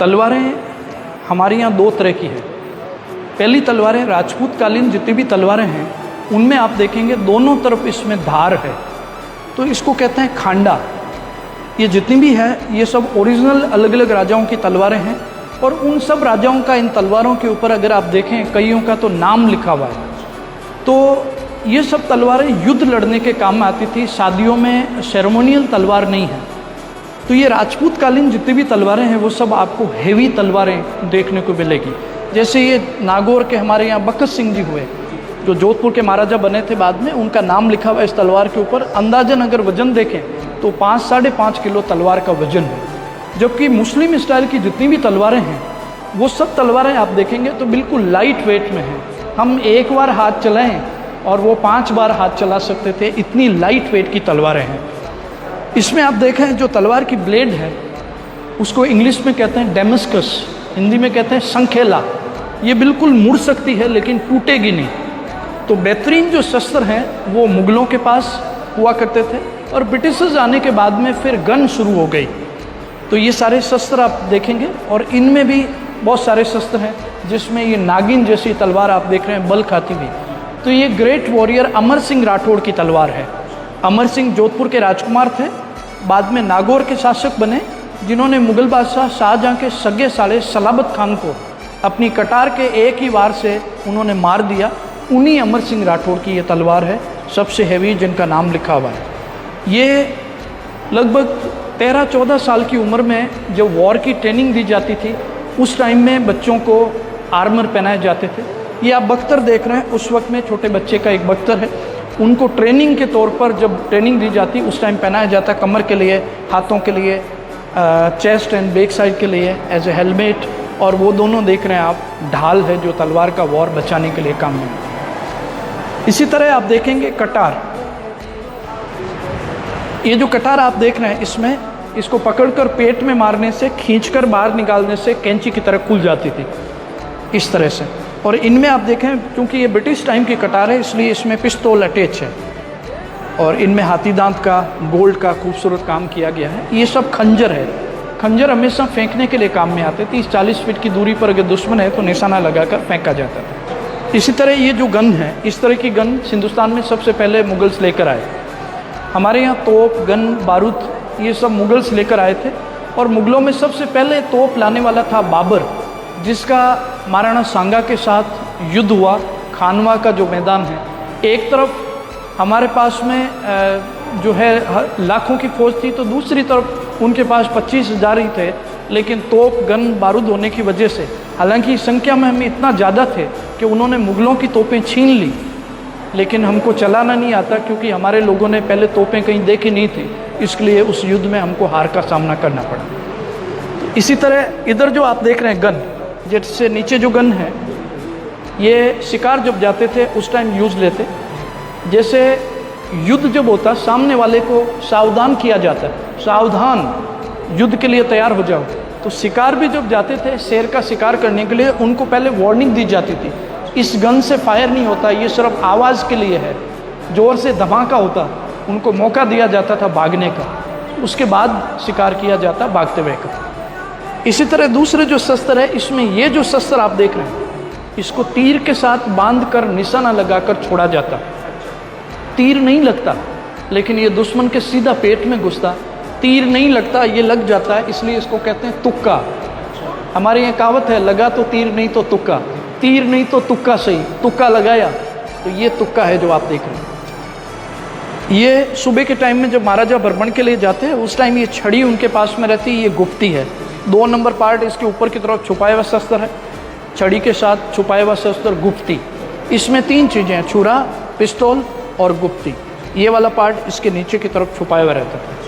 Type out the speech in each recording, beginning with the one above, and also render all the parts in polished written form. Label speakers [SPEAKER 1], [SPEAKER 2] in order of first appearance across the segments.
[SPEAKER 1] तलवारें हमारे यहाँ दो तरह की है। पहली तलवारें राजपूत कालीन जितनी भी तलवारें हैं उनमें आप देखेंगे दोनों तरफ इसमें धार है, तो इसको कहते हैं खांडा। ये जितनी भी है ये सब ओरिजिनल अलग अलग राजाओं की तलवारें हैं, और उन सब राजाओं का इन तलवारों के ऊपर अगर आप देखें कईयों का तो नाम लिखा हुआ है। तो ये सब तलवारें युद्ध लड़ने के काम में आती थी, शादियों में सेरेमोनियल तलवार नहीं है। तो ये राजपूत कालीन जितनी भी तलवारें हैं वो सब आपको हेवी तलवारें देखने को मिलेगी। जैसे ये नागौर के हमारे यहाँ बखत सिंह जी हुए जो जोधपुर के महाराजा बने थे बाद में, उनका नाम लिखा हुआ इस तलवार के ऊपर। अंदाजन अगर वजन देखें तो 5-5.5 किलो तलवार का वजन है। जबकि मुस्लिम स्टाइल की जितनी भी तलवारें हैं वो सब तलवारें आप देखेंगे तो बिल्कुल लाइट वेट में हैं। हम एक बार हाथ चलाएं और वो 5 बार हाथ चला सकते थे, इतनी लाइट वेट की तलवारें हैं। इसमें आप देखें जो तलवार की ब्लेड है उसको इंग्लिश में कहते हैं डेमस्कस, हिंदी में कहते हैं संखेला। ये बिल्कुल मुड़ सकती है लेकिन टूटेगी नहीं। तो बेहतरीन जो शस्त्र हैं वो मुग़लों के पास हुआ करते थे, और ब्रिटिशर्स आने के बाद में फिर गन शुरू हो गई। तो ये सारे शस्त्र आप देखेंगे, और इनमें भी बहुत सारे शस्त्र हैं जिसमें ये नागिन जैसी तलवार आप देख रहे हैं बल खाती हुई। तो ये ग्रेट वॉरियर अमर सिंह राठौड़ की तलवार है। अमर सिंह जोधपुर के राजकुमार थे, बाद में नागौर के शासक बने, जिन्होंने मुग़ल बादशाह शाहजहाँ के सगे साले सलाबत खान को अपनी कटार के एक ही वार से उन्होंने मार दिया। उन्हीं अमर सिंह राठौड़ की ये तलवार है, सबसे हैवी, जिनका नाम लिखा हुआ है। ये लगभग 13-14 साल की उम्र में जब वॉर की ट्रेनिंग दी जाती थी उस टाइम में बच्चों को आर्मर पहनाए जाते थे। ये आप बख्तर देख रहे हैं, उस वक्त में छोटे बच्चे का एक बख्तर है। उनको ट्रेनिंग के तौर पर जब ट्रेनिंग दी जाती उस टाइम पहनाया जाता, कमर के लिए, हाथों के लिए, चेस्ट एंड बैक साइड के लिए एज ए हेलमेट। और वो दोनों देख रहे हैं आप, ढाल है जो तलवार का वॉर बचाने के लिए काम में। इसी तरह आप देखेंगे कटार। ये जो कटार आप देख रहे हैं इसमें इसको पकड़कर पेट में मारने से, खींचकर बाहर निकालने से कैंची की तरह खुल जाती थी इस तरह से। और इनमें आप देखें क्योंकि ये ब्रिटिश टाइम की कटार है इसलिए इसमें पिस्तौल अटैच है, और इनमें हाथी दांत का, गोल्ड का खूबसूरत काम किया गया है। ये सब खंजर है। खंजर हमेशा फेंकने के लिए काम में आते। 30-40 फीट की दूरी पर अगर दुश्मन है तो निशाना लगाकर फेंका जाता था। इसी तरह ये जो गन है, इस तरह की गन हिंदुस्तान में सबसे पहले मुगल्स लेकर आए। हमारे यहाँ तोप, गन, बारूद ये सब मुगल्स लेकर आए थे। और मुगलों में सबसे पहले तोप लाने वाला था बाबर, जिसका महाराणा सांगा के साथ युद्ध हुआ। खानवा का जो मैदान है, एक तरफ हमारे पास में जो है लाखों की फौज थी, तो दूसरी तरफ उनके पास 25,000 ही थे। लेकिन तोप, गन, बारूद होने की वजह से, हालांकि संख्या में हम इतना ज़्यादा थे कि उन्होंने मुग़लों की तोपें छीन ली, लेकिन हमको चलाना नहीं आता क्योंकि हमारे लोगों ने पहले तोपें कहीं देखी नहीं थी, इसलिए उस युद्ध में हमको हार का सामना करना पड़ा। तो इसी तरह इधर जो आप देख रहे हैं गन, जैसे नीचे जो गन है ये शिकार जब जाते थे उस टाइम यूज़ लेते। जैसे युद्ध जब होता सामने वाले को सावधान किया जाता, सावधान, युद्ध के लिए तैयार हो जाओ। तो शिकार भी जब जाते थे शेर का शिकार करने के लिए, उनको पहले वार्निंग दी जाती थी, इस गन से फायर नहीं होता, ये सिर्फ आवाज़ के लिए है। ज़ोर से धमाका होता, उनको मौका दिया जाता था भागने का, उसके बाद शिकार किया जाता भागते हुए का। इसी तरह दूसरे जो शस्त्र है, इसमें ये जो शस्त्र आप देख रहे हैं इसको तीर के साथ बांध कर निशाना लगाकर छोड़ा जाता। तीर नहीं लगता, लेकिन ये दुश्मन के सीधा पेट में घुसता। तीर नहीं लगता, ये लग जाता है, इसलिए इसको कहते हैं तुक्का। हमारे यहाँ कहावत है, लगा तो तीर नहीं तो तुक्का। तीर नहीं तो तुक्का सही, तुक्का लगाया तो ये तुक्का है जो आप देख रहे हैं। ये सुबह के टाइम में जब महाराजा भ्रमण के लिए जाते हैं उस टाइम ये छड़ी उनके पास में रहती है। ये गुप्ती है। 2 नंबर पार्ट इसके ऊपर की तरफ छुपाया हुआ शस्त्र है, छड़ी के साथ छुपाया हुआ शस्त्र गुप्ती। इसमें 3 चीज़ें हैं, छुरा, पिस्तौल और गुप्ती। ये वाला पार्ट इसके नीचे की तरफ छुपाया हुआ रहता था।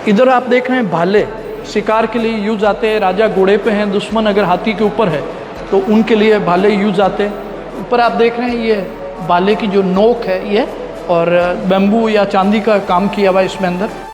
[SPEAKER 1] इधर आप देख रहे हैं भाले, शिकार के लिए यूज आते हैं। राजा घोड़े पे हैं, दुश्मन अगर हाथी के ऊपर है तो उनके लिए भाले यूज आते हैं। ऊपर आप देख रहे हैं ये भाले की जो नोक है ये, और बैम्बू या चांदी का काम किया हुआ इसमें अंदर।